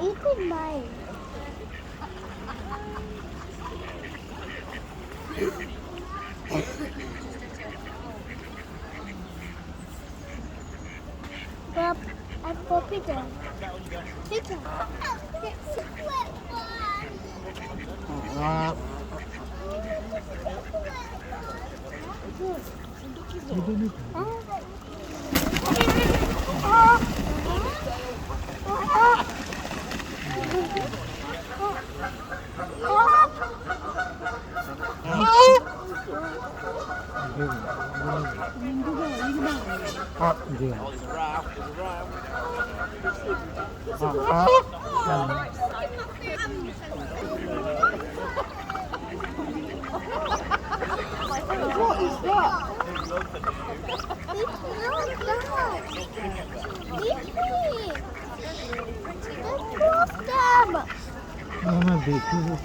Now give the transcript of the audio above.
eating mine. Pop, I pop it down. Sit down. It's a wet one. What is that? It's not that. Let's two of them. Mama, this is